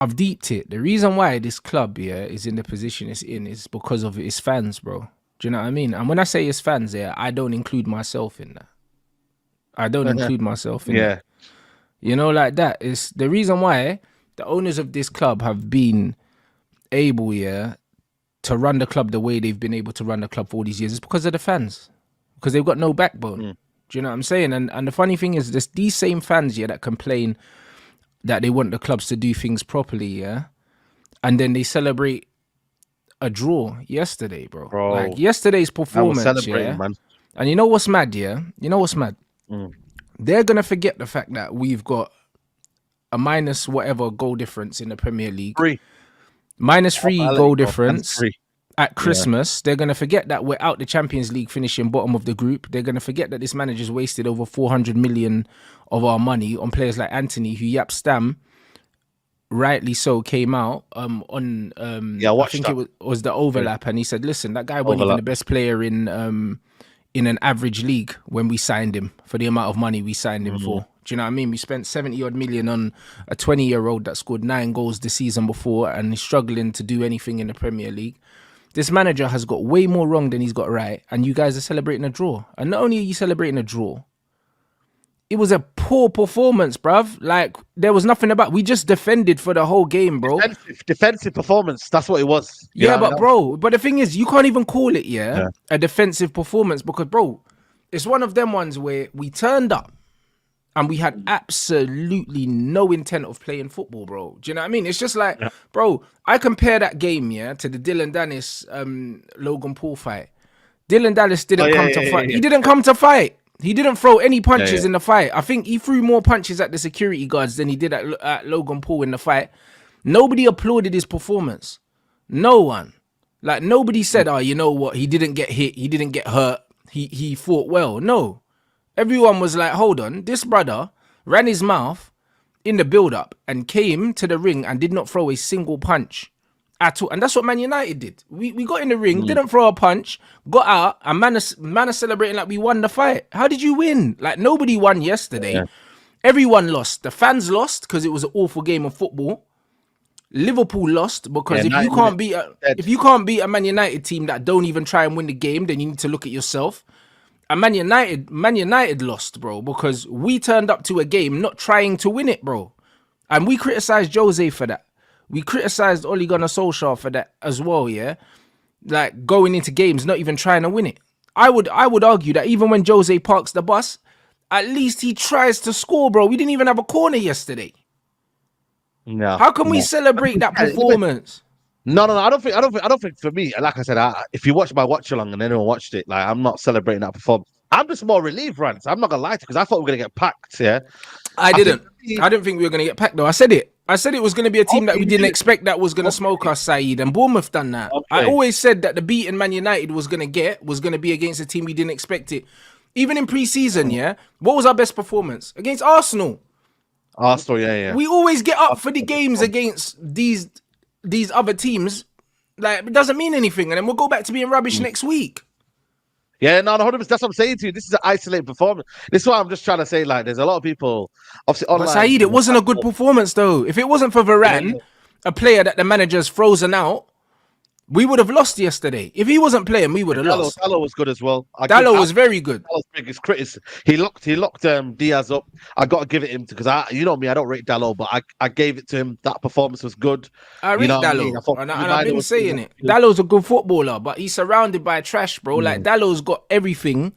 I've deeped it. The reason why this club, yeah, is in the position it's in is because of its fans, bro. Do you know what I mean? And when I say its fans, yeah, I don't include myself in that. I don't include myself in that. Yeah. You know, like that. It's the reason why the owners of this club have been able, yeah, to run the club the way they've been able to run the club for all these years. It's because of the fans. Because they've got no backbone. Do you know what I'm saying? And the funny thing is, these same fans, yeah, that complain that they want the clubs to do things properly, yeah, and then they celebrate a draw yesterday, bro. Like Bro, yesterday's I was performance, celebrating, yeah. man. And you know what's mad, yeah? You know what's mad? Mm. They're gonna forget the fact that we've got a minus whatever goal difference in the Premier League, 3. minus three goal And difference 3. at Yeah. Christmas. They're gonna forget that we're out the Champions League, finishing bottom of the group. They're gonna forget that this manager's wasted over 400 million of our money on players like Anthony, who Yap Stam, rightly so, came out on Yeah, I watch think that. it was the overlap, and he said, "Listen, that guy wasn't even the Overlap. best player in an average league when we signed him for the amount of money we signed him for." Do you know what I mean? We spent 70 odd million on a 20-year-old that scored 9 goals the season before and is struggling to do anything in the Premier League. This manager has got way more wrong than he's got right, and you guys are celebrating a draw. And not only are you celebrating a draw, it was a poor performance, bruv. Like, there was nothing about. We just defended for the whole game, bro. Defensive performance. That's what it was. You Yeah, know what I but mean? bro, but the thing is, you can't even call it, Yeah. a defensive performance, because, bro, it's one of them ones where we turned up and we had absolutely no intent of playing football, bro. Do you know what I mean? It's just like, bro, I compare that game, yeah, to the Dylan Dennis Logan Paul fight. Dylan Dallas didn't come to fight. Yeah. He didn't come to fight. He didn't throw any punches in the fight. I think he threw more punches at the security guards than he did at Logan Paul in the fight. Nobody applauded his performance. No one. Like, nobody said, oh, you know what? He didn't get hit. He didn't get hurt. He fought well. No. Everyone was like, hold on. This brother ran his mouth in the build-up and came to the ring and did not throw a single punch at all. And that's what Man United did. We got in the ring, didn't throw a punch, got out, and man is celebrating like we won the fight. How did you win? Like, nobody won yesterday. Yeah. Everyone lost. The fans lost because it was an awful game of football. Liverpool lost because if you can't beat a Man United team that don't even try and win the game, then you need to look at yourself. And Man United lost, bro, because we turned up to a game not trying to win it, bro. And we criticized Jose for that. We criticized Ole Gunnar Solskjaer for that as well, yeah? Like, going into games, not even trying to win it. I would argue that even when Jose parks the bus, at least he tries to score, bro. We didn't even have a corner yesterday. No. How can we celebrate that performance? No. I don't think for me, like I said, if you watch my watch along and anyone watched it, like, I'm not celebrating that performance. I'm just more relieved, Rants. I'm not gonna lie to you, because I thought we were gonna get packed. Yeah, I didn't think we were gonna get packed though. I said it was going to be a team that we didn't expect that was going to smoke us, Saeed, and Bournemouth done that. Okay. I always said that the beating Man United was going to be against a team we didn't expect it. Even in pre-season, yeah, what was our best performance? Against Arsenal. Yeah. We always get up for the games against these other teams. Like, it doesn't mean anything, and then we'll go back to being rubbish next week. Yeah, no, 100%. That's what I'm saying to you. This is an isolated performance. This is why I'm just trying to say, like, there's a lot of people, obviously, online. But Saeed, it wasn't a good performance, though. If it wasn't for Varane, a player that the manager's frozen out, we would have lost yesterday. If he wasn't playing, we would have lost. Dalot was good as well. Dalot was very good. Dalot's biggest criticism. He locked Diaz up. I got to give it him because you know me, I don't rate Dalot, but I gave it to him. That performance was good. I rate Dalot, and I've been saying it. Dalot's a good footballer, but he's surrounded by trash, bro. Like, Dalot's got everything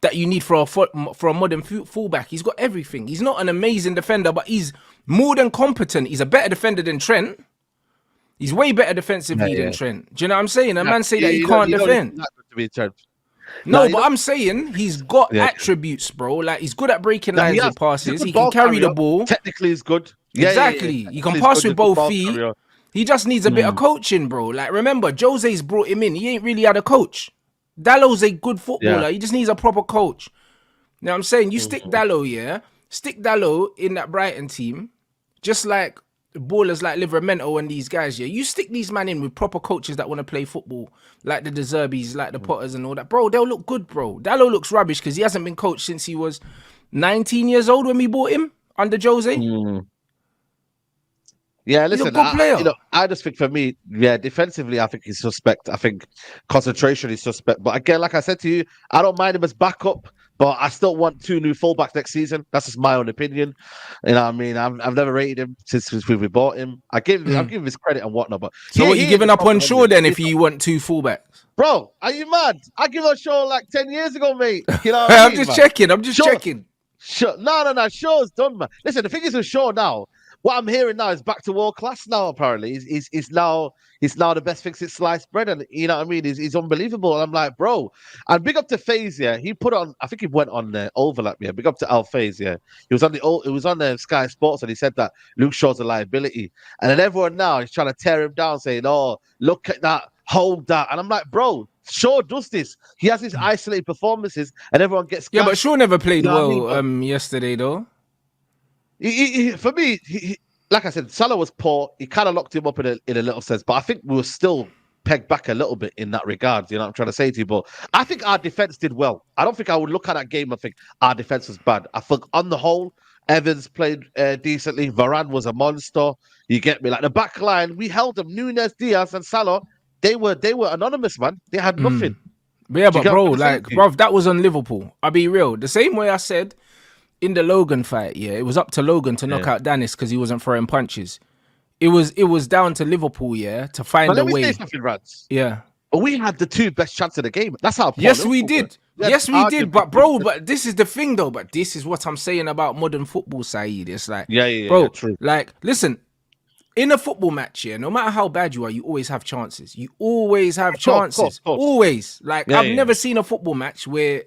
that you need for a modern fullback. He's got everything. He's not an amazing defender, but he's more than competent. He's a better defender than Trent. He's way better defensively than Trent. Do you know what I'm saying? A man say that he can't defend. No, but I'm saying he's got attributes, bro. Like, he's good at breaking lines and passes. He can carry the ball. Technically, he's good. Exactly. He can pass with both feet. He just needs a bit of coaching, bro. Like, remember, Jose's brought him in. He ain't really had a coach. Dalot's a good footballer. He just needs a proper coach. You know what I'm saying? You stick Dalot, stick Dalot in that Brighton team, just like ballers like Livramento and these guys, you stick these men in with proper coaches that want to play football, like the De Zerbis, like the Potters and all that, bro. They'll look good, bro. Dalot looks rubbish because he hasn't been coached since he was 19 years old when we bought him under Jose. Yeah, He's a listen, good player. I just think for me, yeah, defensively, I think he's suspect. I think concentration is suspect. But again, like I said to you, I don't mind him as backup, but I still want 2 new fullbacks next season. That's just my own opinion. You know what I mean? I've never rated him since we bought him. I've given him his credit and whatnot, but So what, you he is giving the up on problem, Shaw then isn't if he? you want 2 fullbacks? Bro, are you mad? I give a show like 10 years ago, mate. You know what I I'm mean, just man? checking. I'm just Shaw, checking. no. Shaw's done, man. Listen, the thing is with Shaw now, what I'm hearing now is back to world class now. Apparently, he's now the best thing since sliced bread, and you know what I mean. He's unbelievable. And I'm like, bro, and big up to FaZe. Yeah, he put on. I think he went on overlap. Yeah, big up to Al FaZe. Yeah, he was on the Sky Sports, and he said that Luke Shaw's a liability, and then everyone now is trying to tear him down, saying, "Oh, look at that, hold that," and I'm like, bro. Shaw does this. He has his isolated performances, and everyone gets Yeah, but gassed. Shaw never played You know what I well mean? yesterday though. For me, like I said, Salah was poor. He kind of locked him up in a little sense, but I think we were still pegged back a little bit in that regard. You know what I'm trying to say to you? But I think our defense did well. I don't think I would look at that game and think our defense was bad. I think on the whole, Evans played decently. Varane was a monster. You get me? Like the back line, we held them. Nunes, Diaz, and Salah. They were anonymous, man. They had nothing. But yeah, Do you but get bro, what I'm saying like, to you? bro, that was on Liverpool. I'll be real. The same way I said in the Logan fight, yeah, it was up to Logan to knock Yeah. out Dennis because he wasn't throwing punches. It was down to Liverpool, yeah, to find But a let me say way. something, Rants. Yeah. We had the 2 best chances of the game. That's how poor Yes, we Liverpool were. did. We had Yes, we did. But bro, arguably- but this is the thing though. But this is what I'm saying about modern football, Saeed. It's like, Yeah, bro, true. like, listen, in a football match, yeah, no matter how bad you are, you always have chances. You always have chances. Of course. Always. Like, Yeah, I've yeah. never seen a football match where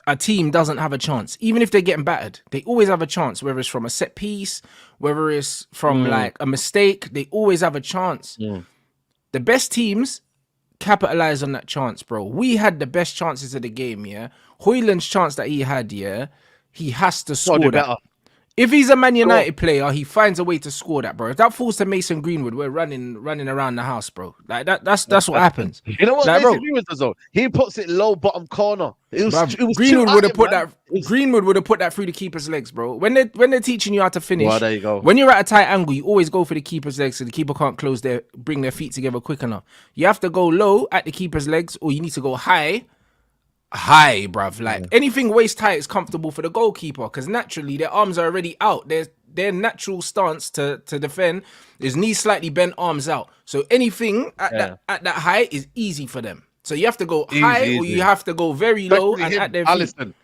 a team doesn't have a chance, even if they're getting battered. They always have a chance, whether it's from a set piece, whether it's from like a mistake. They always have a chance. The best teams capitalize on that chance, bro. We had the best chances of the game, yeah. Hoyland's chance that he had, yeah, he has to Gotta score do that. better. If he's a Man United player, he finds a way to score that, bro. If that falls to Mason Greenwood, we're running around the house, bro. Like that's what happens. You know what Like, Mason bro, Greenwood does though? He puts it low bottom corner. It was Greenwood too would have at him, put man. that. Greenwood would have put that through the keeper's legs, bro. When they're teaching you how to finish, Well, there you go. when you're at a tight angle, you always go for the keeper's legs, so the keeper can't bring their feet together quick enough. You have to go low at the keeper's legs, or you need to go high, bruv. Like anything waist high is comfortable for the goalkeeper because naturally their arms are already out. Their natural stance to defend is knees slightly bent, arms out. So anything at that height is easy for them. So you have to go high or you have to go very low and at their feet. Alisson,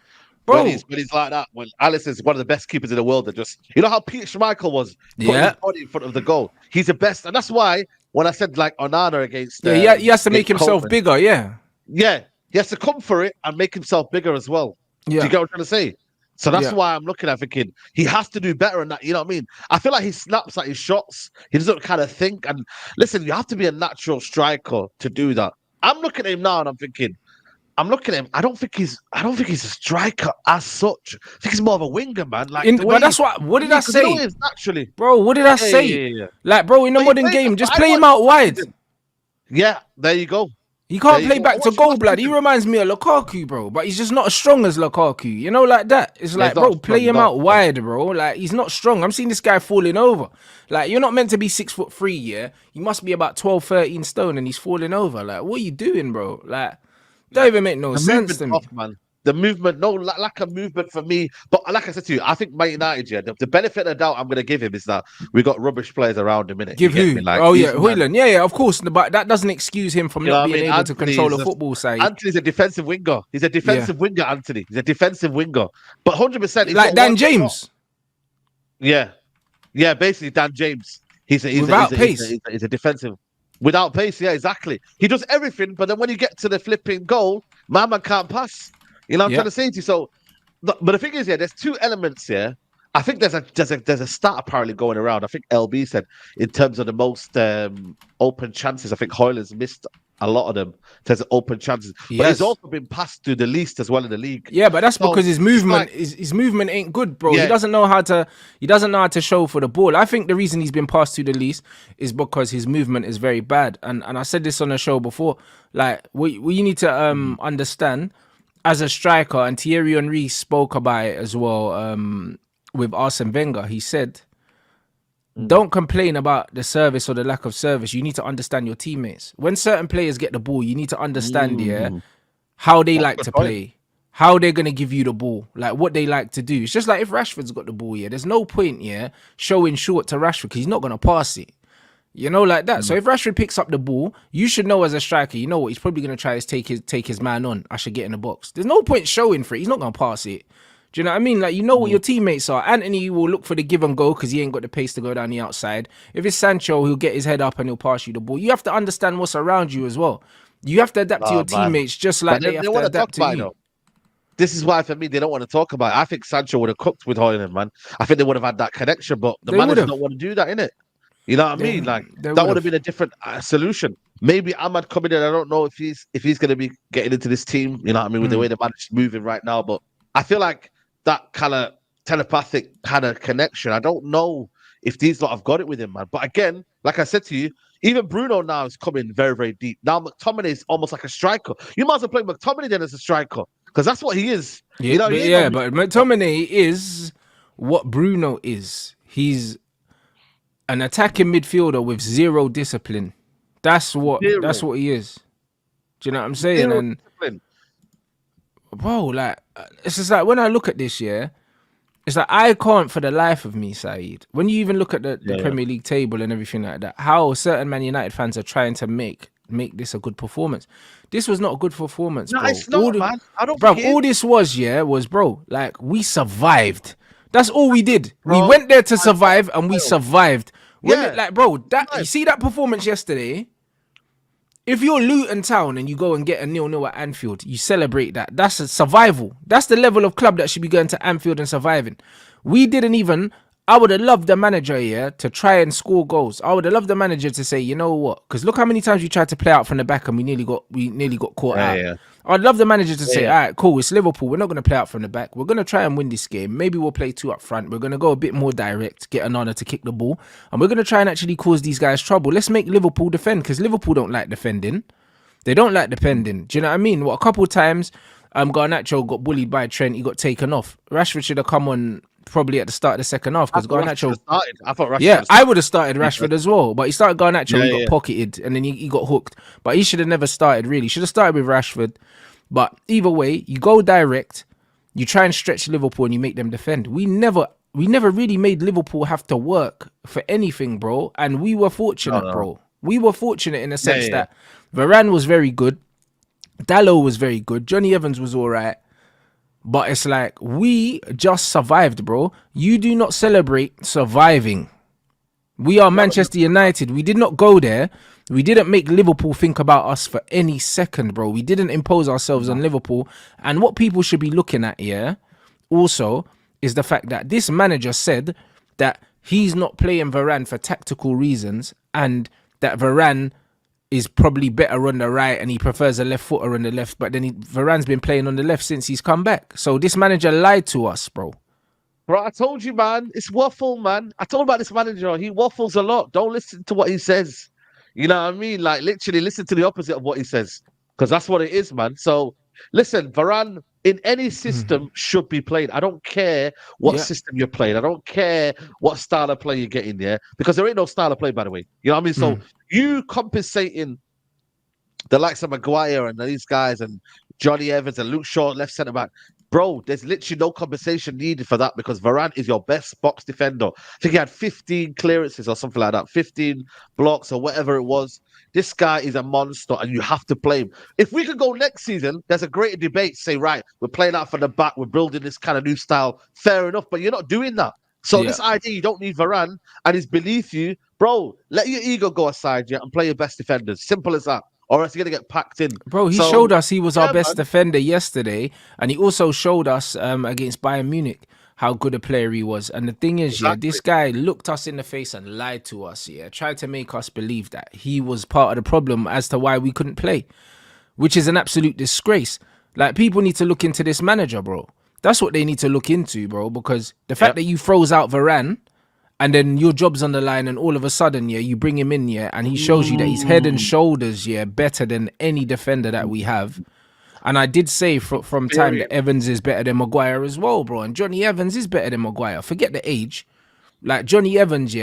Bro. when he's like that, when Alisson's one of the best keepers in the world, that just how Peter Schmeichel was putting his body in front of the goal. He's the best, and that's why when I said like Onana against, he has to make himself Coleman, bigger. Yeah, he has to come for it and make himself bigger as well. Do yeah. you get what I'm trying to say? So that's why I'm looking at thinking he has to do better in that. You know what I mean? I feel like he snaps at his shots. He doesn't kind of think. And listen, you have to be a natural striker to do that. I'm looking at him now and I'm thinking, I don't think he's a striker as such. I think he's more of a winger, man. Like, But that's what did I say? You know, it's naturally, bro, what did I say? Yeah. Like, bro, in the modern game, just play him out wide. Yeah, there you go. He can't you play go. back to Watch goal, him. blood. He reminds me of Lukaku, bro. But he's just not as strong as Lukaku. You know, like that. It's like, not bro, strong, play him not out strong. wide, bro. Like, he's not strong. I'm seeing this guy falling over. Like, you're not meant to be 6'3", yeah? You must be about 12, 13 stone and he's falling over. Like, what are you doing, bro? Like, don't even make no sense to me. Off, man. The movement, no lack of movement for me. But like I said to you, I think Man United, yeah, the benefit of the doubt I'm going to give him is that we got rubbish players around him, innit? Give You get who? me? Like, Oh, these yeah, man- Hoyland. Yeah, of course. But that doesn't excuse him from You know not what I being mean? able to Anthony's control a a- football side. Anthony's a defensive winger. He's a defensive winger, Anthony. He's a defensive winger. But 100%. Like Dan James. Yeah. Yeah, basically Dan James. He's a defensive. Without pace, yeah, exactly. He does everything, but then when you get to the flipping goal, my man can't pass. You know what I'm trying to say to you? So, but the thing is, yeah, there's 2 elements here. I think there's a stat apparently going around. I think LB said in terms of the most open chances, I think Hoyland's missed a lot of them. There's open chances, but he's also been passed to the least as well in the league. Yeah, but that's because his movement like, his movement ain't good, bro. Yeah. He doesn't know how to show for the ball. I think the reason he's been passed to the least is because his movement is very bad. And I said this on the show before. Like, what you need to understand as a striker, and Thierry Henry spoke about it as well with Arsene Wenger. He said Don't complain about the service or the lack of service. You need to understand your teammates. When certain players get the ball, you need to understand, how they like to play, how they're gonna give you the ball, like what they like to do. It's just like if Rashford's got the ball, there's no point, showing short to Rashford because he's not gonna pass it. Like that. So if Rashford picks up the ball, you should know as a striker, you know what he's probably gonna try is take his man on. I should get in the box. There's no point showing for it. He's not gonna pass it. Do you know what I mean? Like, what your teammates are. Anthony will look for the give and go because he ain't got the pace to go down the outside. If it's Sancho, he'll get his head up and he'll pass you the ball. You have to understand what's around you as well. You have to adapt to your teammates just like they have to adapt to you. This is why, for me, they don't want to talk about it. I think Sancho would have cooked with Højlund, man. I think they would have had that connection, but the managers don't want to do that, innit? You know what I mean? Like, that would have been a different solution. Maybe Ahmad coming in, I don't know if he's going to be getting into this team, you know what I mean, with the way the manager's moving right now, but I feel like that kind of telepathic kind of connection. I don't know if these lot have got it with him, man. But again, like I said to you, even Bruno now is coming very, very deep. Now McTominay is almost like a striker. You might as well play McTominay then as a striker because that's what he is. Yeah, but McTominay is what Bruno is. He's an attacking midfielder with zero discipline. That's what he is. Do you know what I'm saying? Discipline. Bro, like, it's just like when I look at this, it's like I can't for the life of me, Saeed. When you even look at the Premier League table and everything like that, how certain Man United fans are trying to make this a good performance. This was not a good performance, bro. It's not, man. I don't all this was, bro, like, we survived. That's all we did. Bro, we went there to survive and we survived. You see that performance yesterday? If you're Luton Town and you go and get a 0-0 at Anfield, you celebrate that. That's a survival. That's the level of club that should be going to Anfield and surviving. We didn't even... I would have loved the manager, to try and score goals. I would have loved the manager to say, you know what? Because look how many times we tried to play out from the back and we nearly got caught out. Yeah. I'd love the manager to say, all right, cool, it's Liverpool. We're not going to play out from the back. We're going to try and win this game. Maybe we'll play 2 up front. We're going to go a bit more direct, get Onana to kick the ball. And we're going to try and actually cause these guys trouble. Let's make Liverpool defend because Liverpool don't like defending. They don't like defending. Do you know what I mean? A couple of times, Garnacho got bullied by Trent. He got taken off. Rashford should have come on probably at the start of the second half because Garnacho... I would have started Rashford as well, but he started Garnacho, he got pocketed, and then he got hooked. But he should have never started, really. Should have started with Rashford. But either way, you go direct, you try and stretch Liverpool, and you make them defend. We never really made Liverpool have to work for anything, bro. And we were fortunate, bro. We were fortunate in the sense that Varane was very good, Dalot was very good, Johnny Evans was all right. But it's like, we just survived, bro. You do not celebrate surviving. We are Manchester United. We did not go there. We didn't make Liverpool think about us for any second, bro. We didn't impose ourselves on Liverpool. And what people should be looking at here also is the fact that this manager said that he's not playing Varane for tactical reasons and that Varane is probably better on the right and he prefers a left footer on the left, but then Varane's been playing on the left since he's come back. So this manager lied to us, bro. Bro, I told you, man. It's waffle, man. I told about this manager. He waffles a lot. Don't listen to what he says. You know what I mean? Like, literally listen to the opposite of what he says. Because that's what it is, man. So, listen, Varane in any system should be played. I don't care what system you're playing. I don't care what style of play you get in there. Because there ain't no style of play, by the way. You know what I mean? So, you compensating the likes of Maguire and these guys and Johnny Evans and Luke Shaw, left centre back. Bro, there's literally no compensation needed for that because Varane is your best box defender. I think he had 15 clearances or something like that, 15 blocks or whatever it was. This guy is a monster and you have to play him. If we could go next season, there's a greater debate. Say, right, we're playing out from the back. We're building this kind of new style. Fair enough, but you're not doing that. So this idea, you don't need Varane and he's beneath you. Bro, let your ego go aside and play your best defenders. Simple as that. Or else you're going to get packed in. Bro, he showed us he was our best defender yesterday. And he also showed us against Bayern Munich how good a player he was. And the thing is, this guy looked us in the face and lied to us, tried to make us believe that he was part of the problem as to why we couldn't play, which is an absolute disgrace. Like, people need to look into this manager, bro. That's what they need to look into, bro, because the fact that you froze out Varane and then your job's on the line and all of a sudden, you bring him in, and he shows you that he's head and shoulders, better than any defender that we have. And I did say from time that Evans is better than Maguire as well, bro. And Johnny Evans is better than Maguire. Forget the age. Like Johnny Evans,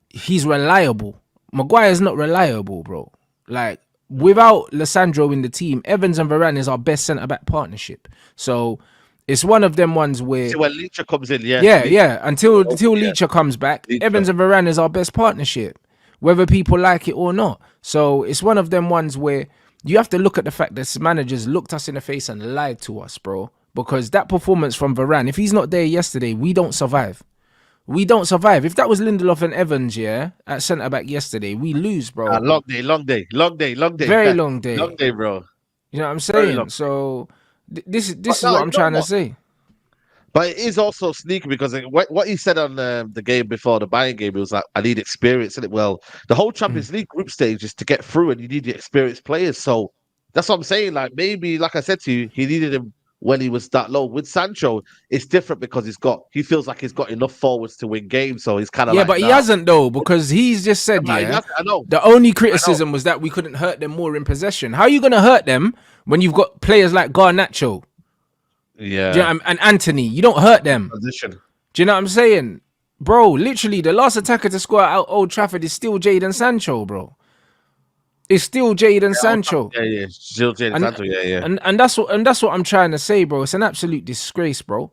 he's reliable. Maguire's not reliable, bro. Like without Lissandro in the team, Evans and Varane is our best centre back partnership. So it's one of them ones where So when Leacher comes in, until Leacher comes back, Leacher. Evans and Varane is our best partnership, whether people like it or not. So it's one of them ones where you have to look at the fact that managers looked us in the face and lied to us, bro. Because that performance from Varane, if he's not there yesterday, we don't survive. We don't survive. If that was Lindelof and Evans, at centre back yesterday, we lose, bro. Long day. Very long day. Long day, bro. You know what I'm saying? So this is what I'm trying to say. But it is also sneaky because what he said on the game before the Bayern game, he was like, I need experience in it. Well, the whole Champions League group stage is to get through and you need the experienced players. So that's what I'm saying. Like maybe, like I said to you, he needed him when he was that low. With Sancho, it's different because he feels like he's got enough forwards to win games. So he's kind of but he hasn't though, because he's just said, I know. The only criticism was that we couldn't hurt them more in possession. How are you going to hurt them when you've got players like Garnacho? Yeah. Do you know, and Anthony? You don't hurt them. Position. Do you know what I'm saying? Bro, literally, the last attacker to score at Old Trafford is still Jadon Sancho, bro. It's still Jadon Sancho. Yeah. Still Jadon Sancho, yeah. And that's what I'm trying to say, bro. It's an absolute disgrace, bro.